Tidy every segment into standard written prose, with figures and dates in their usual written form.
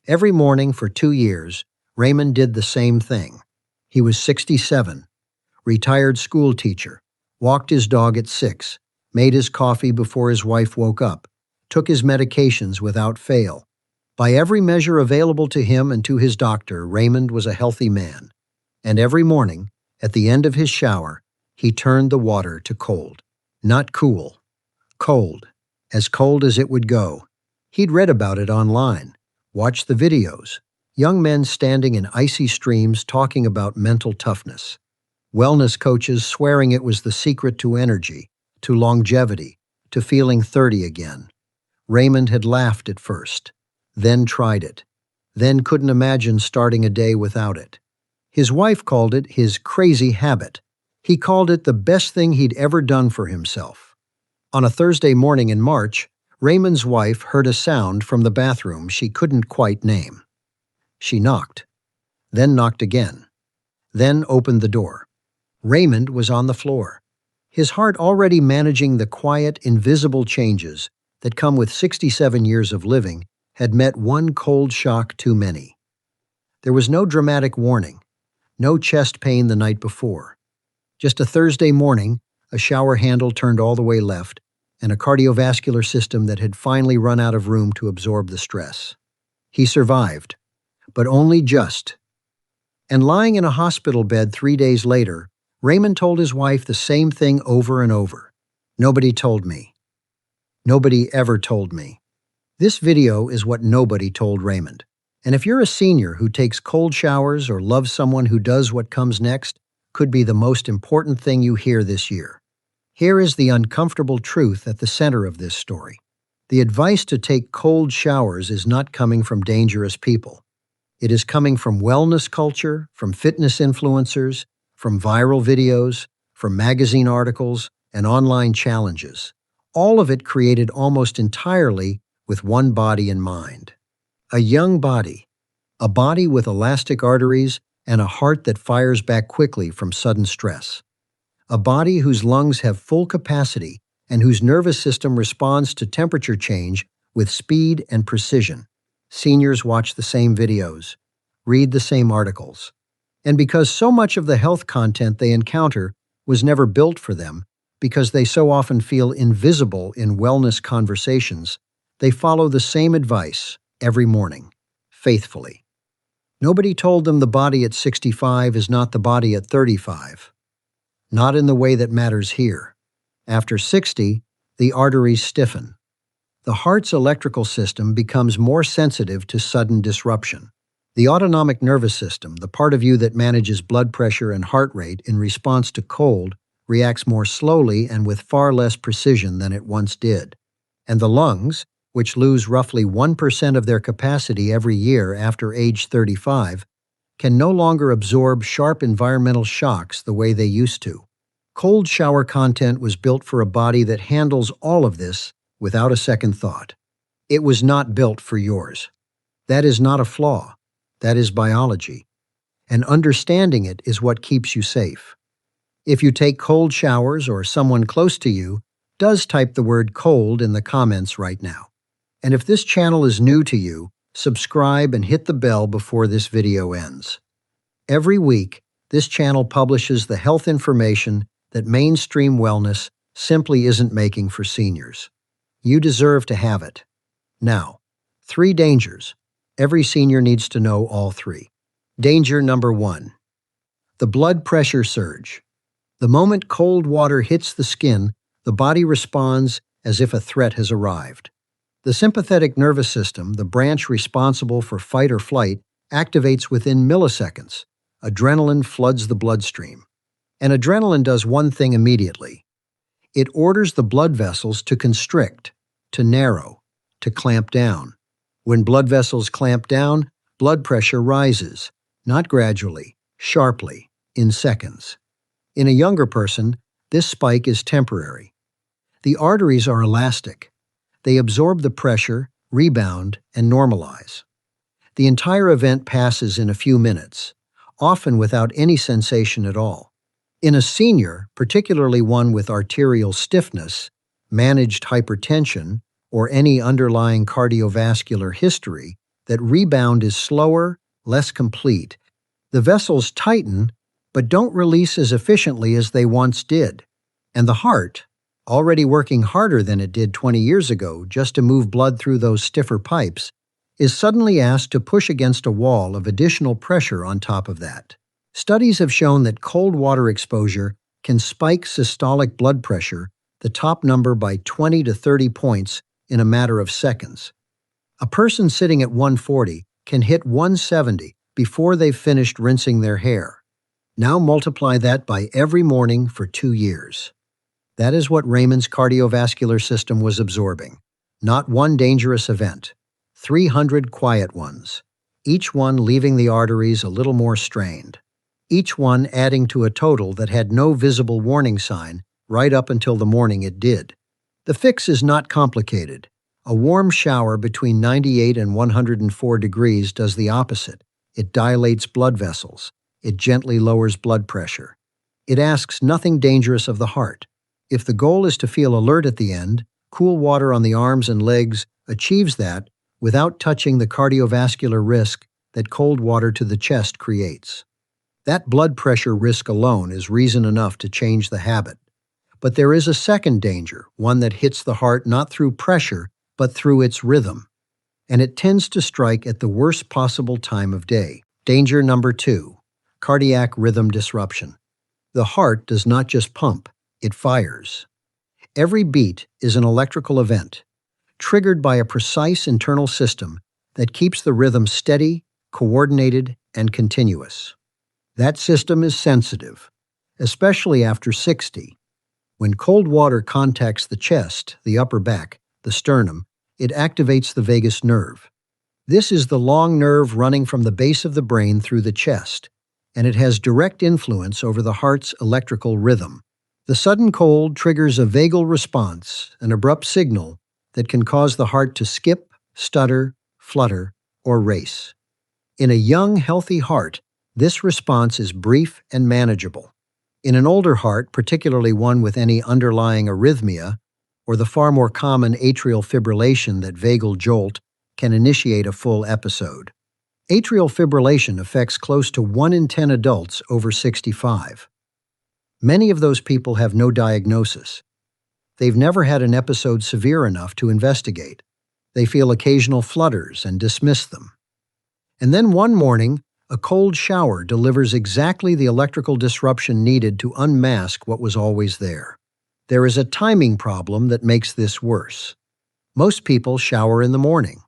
Every morning for 2 years, Raymond did the same thing. He was 67, retired school teacher, walked his dog at 6, made his coffee before his wife woke up, took his medications without fail. By every measure available to him and to his doctor, Raymond was a healthy man. And every morning, at the end of his shower, he turned the water to cold. Not cool. Cold. As cold as it would go. He'd read about it online, watched the videos. Young men standing in icy streams talking about mental toughness. Wellness coaches swearing it was the secret to energy, to longevity, to feeling 30 again. Raymond had laughed at first, then tried it, then couldn't imagine starting a day without it. His wife called it his crazy habit. He called it the best thing he'd ever done for himself. On a Thursday morning in March, Raymond's wife heard a sound from the bathroom she couldn't quite name. She knocked, then knocked again, then opened the door. Raymond was on the floor, his heart already managing the quiet, invisible changes that come with 67 years of living, had met one cold shock too many. There was no dramatic warning, no chest pain the night before. Just a Thursday morning, a shower handle turned all the way left, and a cardiovascular system that had finally run out of room to absorb the stress. He survived, but only just. And lying in a hospital bed 3 days later, Raymond told his wife the same thing over and over. Nobody told me. Nobody ever told me. This video is what nobody told Raymond. And if you're a senior who takes cold showers or loves someone who does what comes next, could be the most important thing you hear this year. Here is the uncomfortable truth at the center of this story. The advice to take cold showers is not coming from dangerous people. It is coming from wellness culture, from fitness influencers, from viral videos, from magazine articles, and online challenges. All of it created almost entirely with one body in mind. A young body. A body with elastic arteries and a heart that fires back quickly from sudden stress. A body whose lungs have full capacity and whose nervous system responds to temperature change with speed and precision. Seniors watch the same videos, read the same articles. And because so much of the health content they encounter was never built for them, because they so often feel invisible in wellness conversations, they follow the same advice every morning, faithfully. Nobody told them the body at 65 is not the body at 35. Not in the way that matters here. After 60, the arteries stiffen. The heart's electrical system becomes more sensitive to sudden disruption. The autonomic nervous system, the part of you that manages blood pressure and heart rate in response to cold, reacts more slowly and with far less precision than it once did. And the lungs, which lose roughly 1% of their capacity every year after age 35, can no longer absorb sharp environmental shocks the way they used to. Cold shower content was built for a body that handles all of this without a second thought. It was not built for yours. That is not a flaw. That is biology. And understanding it is what keeps you safe. If you take cold showers or someone close to you does type the word cold in the comments right now. And if this channel is new to you, subscribe and hit the bell before this video ends. Every week, this channel publishes the health information that mainstream wellness simply isn't making for seniors. You deserve to have it. Now, 3 dangers. Every senior needs to know all 3. Danger number 1. The blood pressure surge. The moment cold water hits the skin, the body responds as if a threat has arrived. The sympathetic nervous system, the branch responsible for fight or flight, activates within milliseconds. Adrenaline floods the bloodstream. And adrenaline does one thing immediately. It orders the blood vessels to constrict, to narrow, to clamp down. When blood vessels clamp down, blood pressure rises, not gradually, sharply, in seconds. In a younger person, this spike is temporary. The arteries are elastic. They absorb the pressure, rebound, and normalize. The entire event passes in a few minutes, often without any sensation at all. In a senior, particularly one with arterial stiffness, managed hypertension, or any underlying cardiovascular history, that rebound is slower, less complete. The vessels tighten, but don't release as efficiently as they once did. And the heart, already working harder than it did 20 years ago just to move blood through those stiffer pipes, is suddenly asked to push against a wall of additional pressure on top of that. Studies have shown that cold water exposure can spike systolic blood pressure, the top number, by 20 to 30 points in a matter of seconds. A person sitting at 140 can hit 170 before they've finished rinsing their hair. Now multiply that by every morning for 2 years. That is what Raymond's cardiovascular system was absorbing. Not one dangerous event, 300 quiet ones, each one leaving the arteries a little more strained, each one adding to a total that had no visible warning sign right up until the morning it did. The fix is not complicated. A warm shower between 98 and 104 degrees does the opposite. It dilates blood vessels. It gently lowers blood pressure. It asks nothing dangerous of the heart. If the goal is to feel alert at the end, cool water on the arms and legs achieves that without touching the cardiovascular risk that cold water to the chest creates. That blood pressure risk alone is reason enough to change the habit. But there is a second danger, one that hits the heart not through pressure, but through its rhythm. And it tends to strike at the worst possible time of day. Danger number 2, cardiac rhythm disruption. The heart does not just pump, it fires. Every beat is an electrical event, triggered by a precise internal system that keeps the rhythm steady, coordinated, and continuous. That system is sensitive, especially after 60. When cold water contacts the chest, the upper back, the sternum, it activates the vagus nerve. This is the long nerve running from the base of the brain through the chest, and it has direct influence over the heart's electrical rhythm. The sudden cold triggers a vagal response, an abrupt signal that can cause the heart to skip, stutter, flutter, or race. In a young, healthy heart, this response is brief and manageable. In an older heart, particularly one with any underlying arrhythmia, or the far more common atrial fibrillation that vagal jolt, can initiate a full episode. Atrial fibrillation affects close to 1 in 10 adults over 65. Many of those people have no diagnosis. They've never had an episode severe enough to investigate. They feel occasional flutters and dismiss them. And then one morning, a cold shower delivers exactly the electrical disruption needed to unmask what was always there. There is a timing problem that makes this worse. Most people shower in the morning.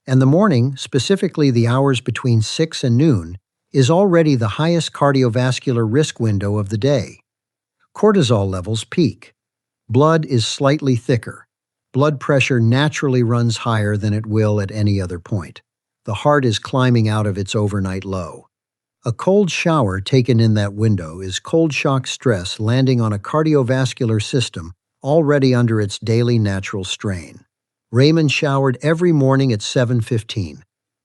And the morning, specifically the hours between 6 and noon, is already the highest cardiovascular risk window of the day. Cortisol levels peak. Blood is slightly thicker. Blood pressure naturally runs higher than it will at any other point. The heart is climbing out of its overnight low. A cold shower taken in that window is cold shock stress landing on a cardiovascular system already under its daily natural strain. Raymond showered every morning at 7:15.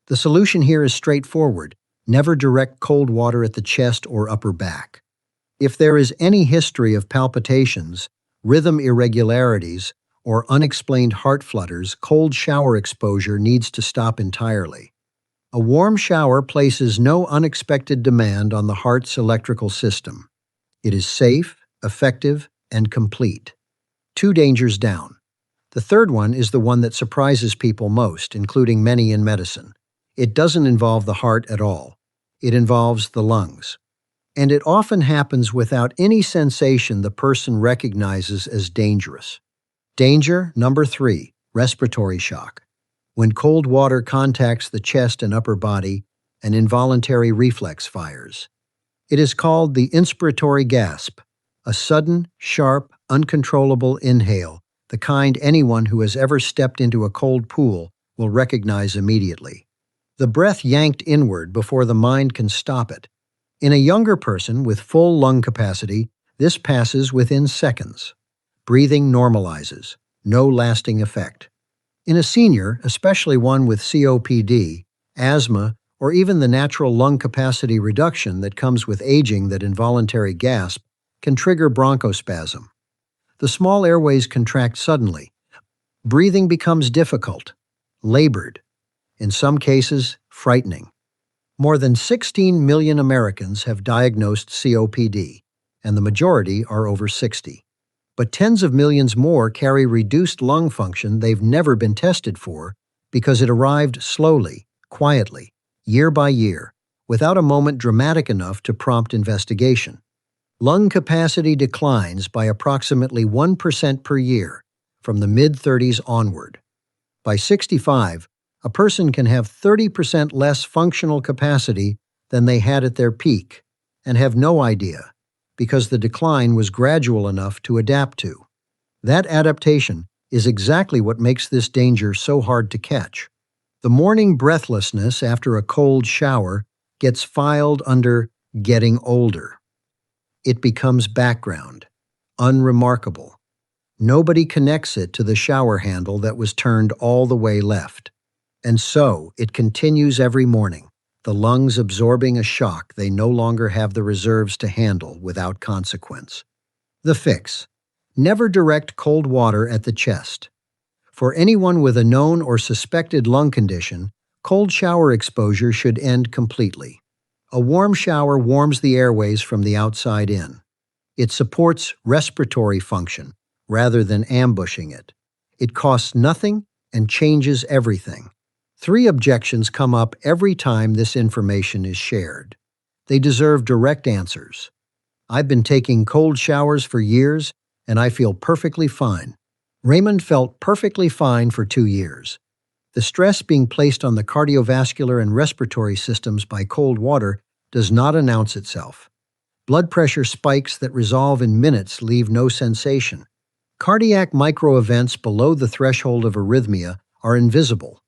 The solution here is straightforward. Never direct cold water at the chest or upper back. If there is any history of palpitations, rhythm irregularities, or unexplained heart flutters, cold shower exposure needs to stop entirely. A warm shower places no unexpected demand on the heart's electrical system. It is safe, effective, and complete. 2 dangers down. The third one is the one that surprises people most, including many in medicine. It doesn't involve the heart at all. It involves the lungs. And it often happens without any sensation the person recognizes as dangerous. Danger number 3, respiratory shock. When cold water contacts the chest and upper body, an involuntary reflex fires. It is called the inspiratory gasp, a sudden, sharp, uncontrollable inhale, the kind anyone who has ever stepped into a cold pool will recognize immediately. The breath yanked inward before the mind can stop it. In a younger person with full lung capacity, this passes within seconds. Breathing normalizes, no lasting effect. In a senior, especially one with COPD, asthma, or even the natural lung capacity reduction that comes with aging, that involuntary gasp can trigger bronchospasm. The small airways contract suddenly. Breathing becomes difficult, labored. In some cases, frightening. More than 16 million Americans have diagnosed COPD, and the majority are over 60. But tens of millions more carry reduced lung function they've never been tested for because it arrived slowly, quietly, year by year, without a moment dramatic enough to prompt investigation. Lung capacity declines by approximately 1% per year from the mid-30s onward. By 65, a person can have 30% less functional capacity than they had at their peak and have no idea because the decline was gradual enough to adapt to. That adaptation is exactly what makes this danger so hard to catch. The morning breathlessness after a cold shower gets filed under getting older. It becomes background, unremarkable. Nobody connects it to the shower handle that was turned all the way left. And so, it continues every morning, the lungs absorbing a shock they no longer have the reserves to handle without consequence. The fix: never direct cold water at the chest. For anyone with a known or suspected lung condition, cold shower exposure should end completely. A warm shower warms the airways from the outside in. It supports respiratory function rather than ambushing it. It costs nothing and changes everything. 3 objections come up every time this information is shared. They deserve direct answers. I've been taking cold showers for years, and I feel perfectly fine. Raymond felt perfectly fine for 2 years. The stress being placed on the cardiovascular and respiratory systems by cold water does not announce itself. Blood pressure spikes that resolve in minutes leave no sensation. Cardiac microevents below the threshold of arrhythmia are invisible.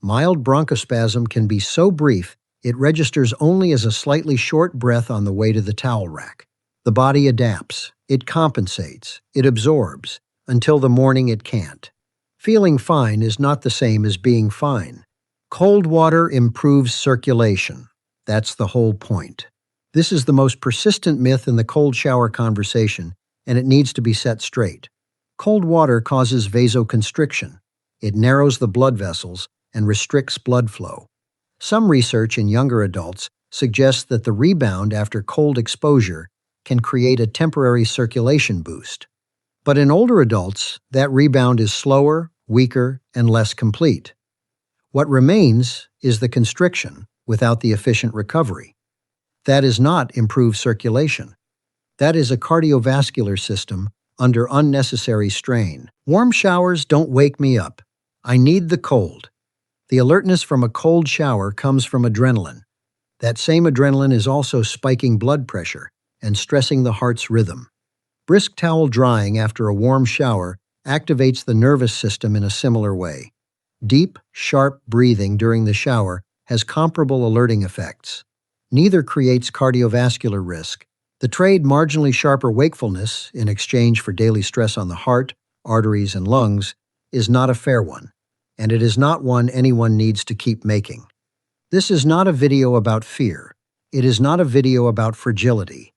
Mild bronchospasm can be so brief it registers only as a slightly short breath on the way to the towel rack. The body adapts, it compensates, it absorbs, until the morning it can't. Feeling fine is not the same as being fine. Cold water improves circulation. That's the whole point. This is the most persistent myth in the cold shower conversation, and it needs to be set straight. Cold water causes vasoconstriction. It narrows the blood vessels and restricts blood flow. Some research in younger adults suggests that the rebound after cold exposure can create a temporary circulation boost. But in older adults, that rebound is slower, weaker, and less complete. What remains is the constriction without the efficient recovery. That is not improved circulation. That is a cardiovascular system under unnecessary strain. Warm showers don't wake me up. I need the cold. The alertness from a cold shower comes from adrenaline. That same adrenaline is also spiking blood pressure and stressing the heart's rhythm. Brisk towel drying after a warm shower activates the nervous system in a similar way. Deep, sharp breathing during the shower has comparable alerting effects. Neither creates cardiovascular risk. The trade marginally sharper wakefulness in exchange for daily stress on the heart, arteries, and lungs is not a fair one, and it is not one anyone needs to keep making. This is not a video about fear. It is not a video about fragility.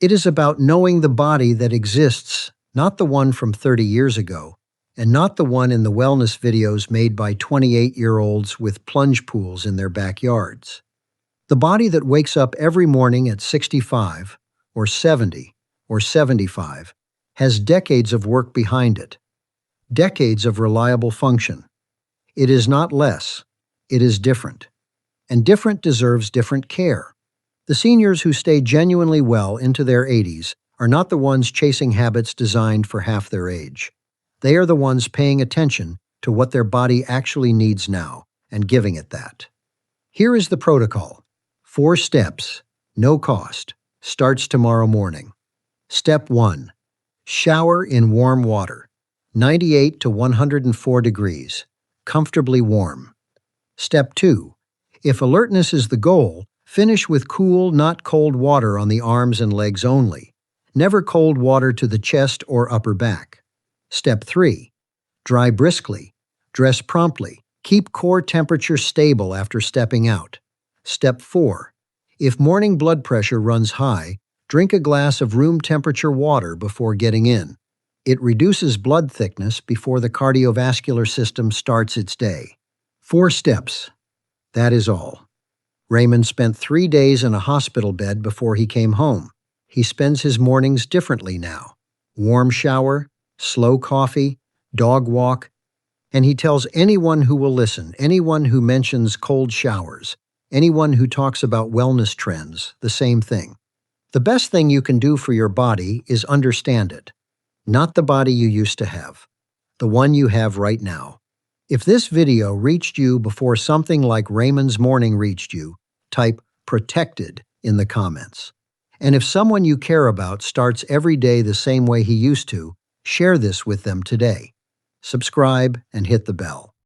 It is about knowing the body that exists, not the one from 30 years ago, and not the one in the wellness videos made by 28-year-olds with plunge pools in their backyards. The body that wakes up every morning at 65, or 70, or 75, has decades of work behind it. Decades of reliable function. It is not less. It is different. And different deserves different care. The seniors who stay genuinely well into their 80s are not the ones chasing habits designed for half their age. They are the ones paying attention to what their body actually needs now and giving it that. Here is the protocol. 4 steps, no cost, starts tomorrow morning. Step 1. Shower in warm water, 98 to 104 degrees, comfortably warm. Step 2. If alertness is the goal, finish with cool, not cold water on the arms and legs only. Never cold water to the chest or upper back. Step 3. Dry briskly. Dress promptly. Keep core temperature stable after stepping out. Step 4. If morning blood pressure runs high, drink a glass of room temperature water before getting in. It reduces blood thickness before the cardiovascular system starts its day. 4 steps. That is all. Raymond spent 3 days in a hospital bed before he came home. He spends his mornings differently now. Warm shower, slow coffee, dog walk, and he tells anyone who will listen, anyone who mentions cold showers, anyone who talks about wellness trends, the same thing. The best thing you can do for your body is understand it. Not the body you used to have, the one you have right now. If this video reached you before something like Raymond's morning reached you, type "protected" in the comments. And if someone you care about starts every day the same way he used to, share this with them today. Subscribe and hit the bell.